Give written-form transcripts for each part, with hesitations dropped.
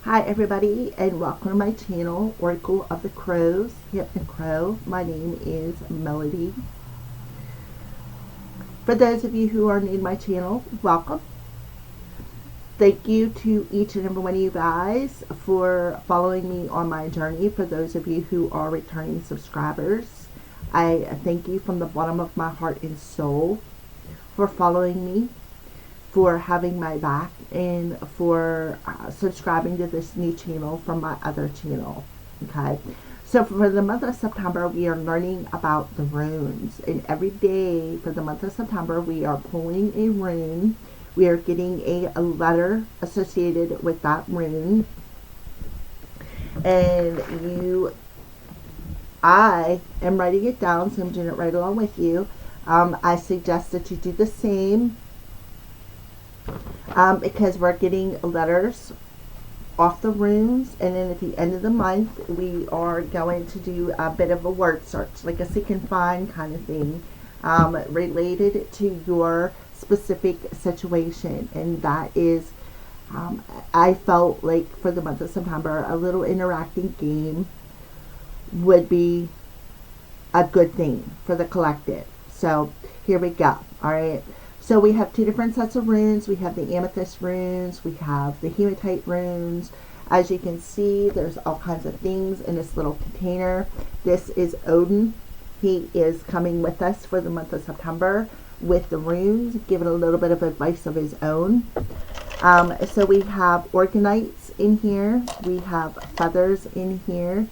Hi everybody, and welcome to my channel, Oracle of the Crows, Hypno Crow. My name is Melody. For those of you who are new to my channel, welcome. Thank you to each and every one of you guys for following me on my journey. For those of you who are returning subscribers, I thank you from the bottom of my heart and soul for following me, for having my back, and for subscribing to this new channel from my other channel. Okay, so for the month of September, we are learning about the runes, and every day for the month of September we are pulling a rune. We are getting a letter associated with that rune, and I am writing it down, so I'm doing it right along with you. I suggest that you do the same, because we're getting letters off the runes, and then at the end of the month we are going to do a bit of a word search, like a seek and find kind of thing, related to your specific situation. And that is, I felt like for the month of September, a little interacting game would be a good thing for the collective. So here we go. All right. So we have two different sets of runes. We have the amethyst runes. We have the hematite runes. As you can see, there's all kinds of things in this little container. This is Odin. He is coming with us for the month of September with the runes, giving a little bit of advice of his own. So we have organites in here. We have feathers in here.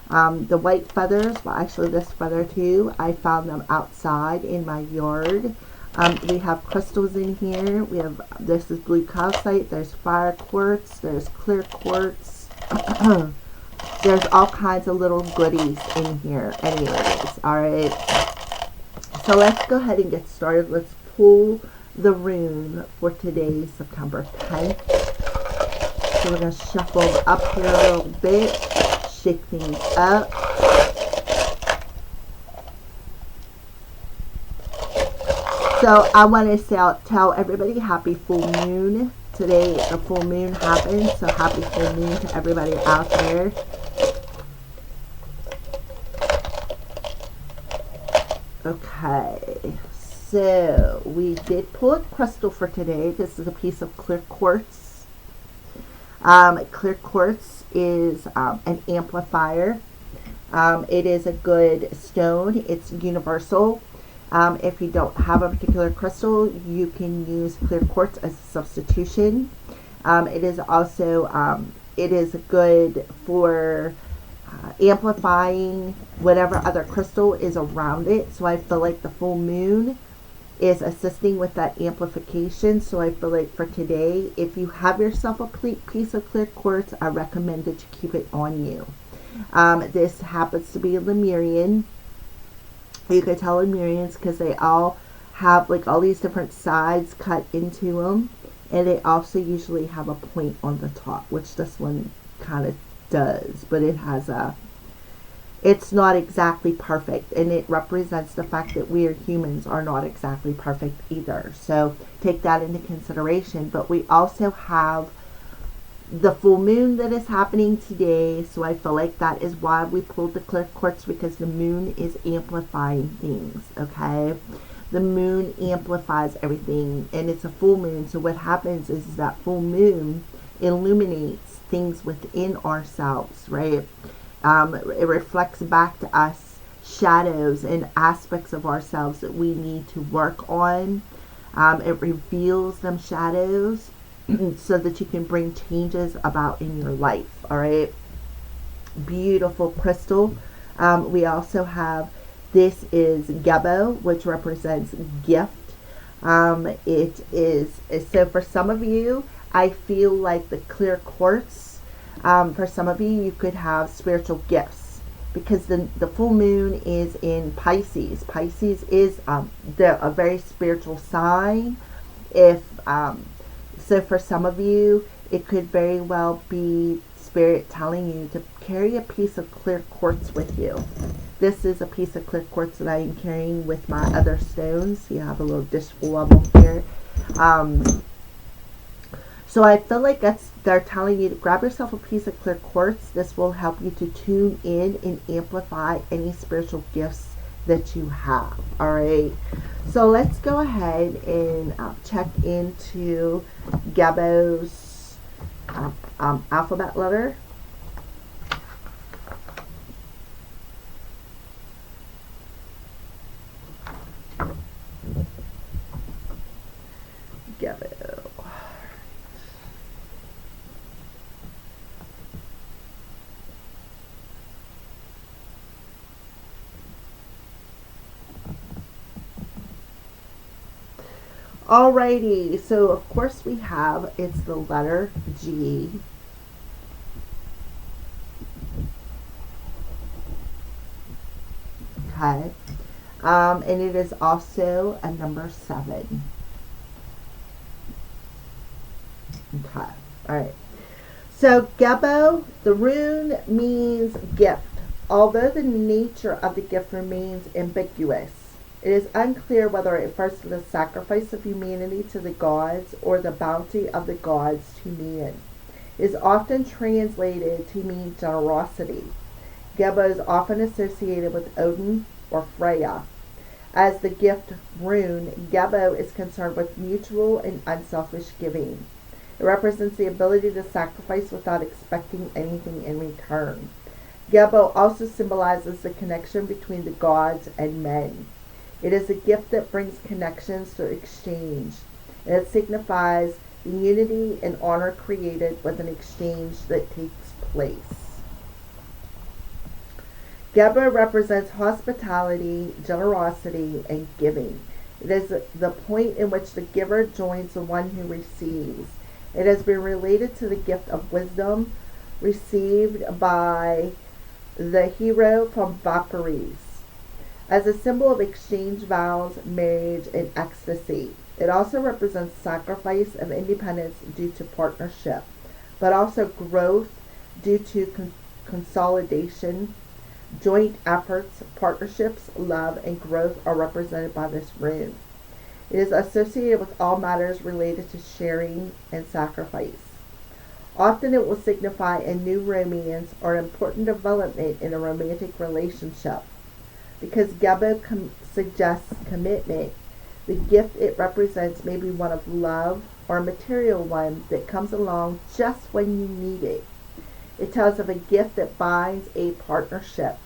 The white feathers, well actually this feather too, I found them outside in my yard. We have crystals in here. This is blue calcite, there's fire quartz, there's clear quartz. There's all kinds of little goodies in here anyways. Alright, so let's go ahead and get started. Let's pull the rune for today, September 10th. So we're going to shuffle up here a little bit, shake things up. So I want to tell everybody happy full moon. Today the full moon happened, so happy full moon to everybody out there. Okay, so we did pull a crystal for today. This is a piece of clear quartz. Clear quartz is an amplifier. It is a good stone. It's universal. If you don't have a particular crystal, you can use clear quartz as a substitution. It is also it is good for amplifying whatever other crystal is around it. So I feel like the full moon is assisting with that amplification. So I feel like for today, if you have yourself a piece of clear quartz, I recommend that you keep it on you. This happens to be a Lemurian. You can tell Lemurians because they all have like all these different sides cut into them, and they also usually have a point on the top, which this one kind of does, but it's not exactly perfect, and it represents the fact that we humans are not exactly perfect either. So take that into consideration. But we also have the full moon that is happening today, so I feel like that is why we pulled the clear quartz, because the moon is amplifying things. Okay, the moon amplifies everything, and it's a full moon. So what happens is that full moon illuminates things within ourselves, right? It reflects back to us shadows and aspects of ourselves that we need to work on. It reveals them shadows so that you can bring changes about in your life. All right, beautiful crystal. We also have, this is Gebo, which represents gift. It is, so for some of you, I feel like the clear quartz, for some of you could have spiritual gifts, because the full moon is in Pisces. Pisces is a very spiritual sign. So for some of you, it could very well be Spirit telling you to carry a piece of clear quartz with you. This is a piece of clear quartz that I am carrying with my other stones. You have a little dish full of them here. So I feel like they're telling you to grab yourself a piece of clear quartz. This will help you to tune in and amplify any spiritual gifts that you have. All right. So let's go ahead and check into Gabo's alphabet letter. Gabo. Alrighty, so of course we have, it's the letter G. Okay. And it is also a number 7. Okay. Alright. So Gebo, the rune means gift. Although the nature of the gift remains ambiguous, it is unclear whether it refers to the sacrifice of humanity to the gods or the bounty of the gods to man. It is often translated to mean generosity. Gebo is often associated with Odin or Freya. As the gift rune, Gebo is concerned with mutual and unselfish giving. It represents the ability to sacrifice without expecting anything in return. Gebo also symbolizes the connection between the gods and men. It is a gift that brings connections to exchange, and it signifies the unity and honor created with an exchange that takes place. Gebo represents hospitality, generosity, and giving. It is the point in which the giver joins the one who receives. It has been related to the gift of wisdom received by the hero from Valkyries as a symbol of exchange, vows, marriage, and ecstasy. It also represents sacrifice of independence due to partnership, but also growth due to consolidation. Joint efforts, partnerships, love, and growth are represented by this rune. It is associated with all matters related to sharing and sacrifice. Often it will signify a new romance or an important development in a romantic relationship. Because Gebo suggests commitment, the gift it represents may be one of love or a material one that comes along just when you need it. It tells of a gift that binds a partnership.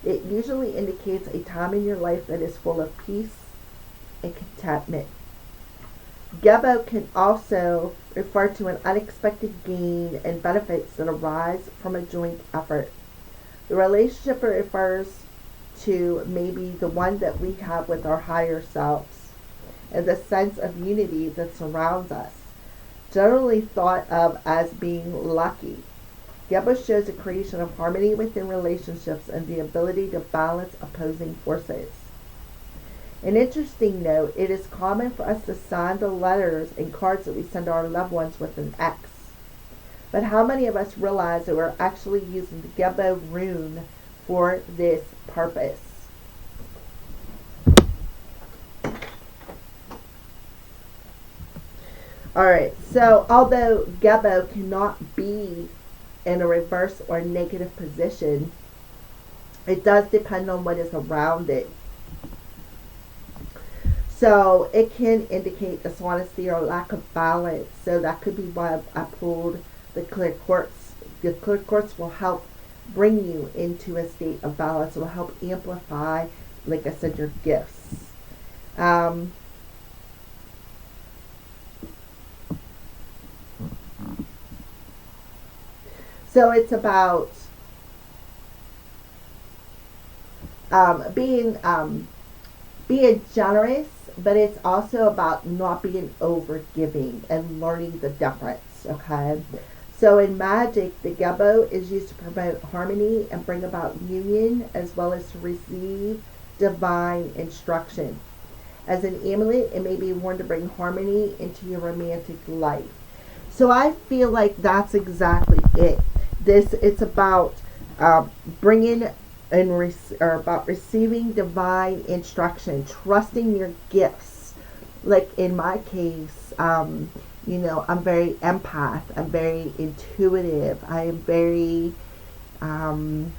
It usually indicates a time in your life that is full of peace and contentment. Gebo can also refer to an unexpected gain and benefits that arise from a joint effort. The relationship it refers to maybe the one that we have with our higher selves and the sense of unity that surrounds us, generally thought of as being lucky. Gebo shows the creation of harmony within relationships and the ability to balance opposing forces. An interesting note, it is common for us to sign the letters and cards that we send our loved ones with an X. But how many of us realize that we're actually using the Gebo rune for this purpose? Alright, so although Gebo cannot be in a reverse or negative position, it does depend on what is around it. So it can indicate dishonesty or lack of balance. So that could be why I pulled the clear quartz. The clear quartz will help bring you into a state of balance. It will help amplify, like I said, your gifts. So it's about being generous, but it's also about not being over giving and learning the difference. Okay. So in magic, the Gebo is used to promote harmony and bring about union, as well as to receive divine instruction. As an amulet, it may be worn to bring harmony into your romantic life. So I feel like that's exactly it. It's about bringing and or about receiving divine instruction, trusting your gifts. Like in my case, I'm very empath. I'm very intuitive. I am very, um,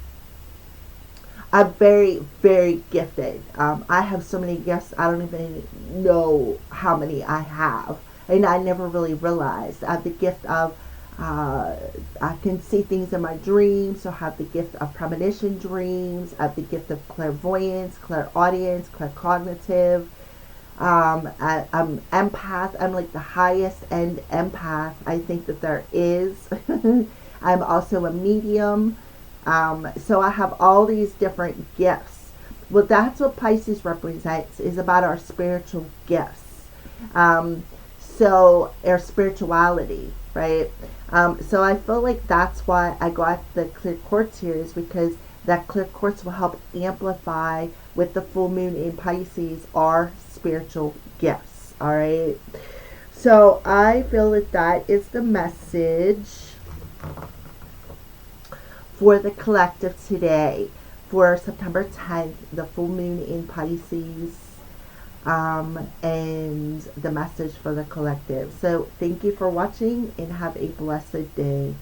I'm very, very gifted. I have so many gifts, I don't even know how many I have. And I never really realized. I have the gift of, uh, I can see things in my dreams. So I have the gift of premonition dreams. I have the gift of clairvoyance, clairaudience, claircognitive. I'm empath. I'm like the highest end empath I think that there is. I'm also a medium. So I have all these different gifts. Well, that's what Pisces represents, is about our spiritual gifts. Um, so our spirituality, right? So I feel like that's why I got the clear quartz here, is because that clear quartz will help amplify with the full moon in Pisces our spiritual gifts. All right. So I feel that that is the message for the collective today, for September 10th, the full moon in Pisces, and the message for the collective. So thank you for watching and have a blessed day.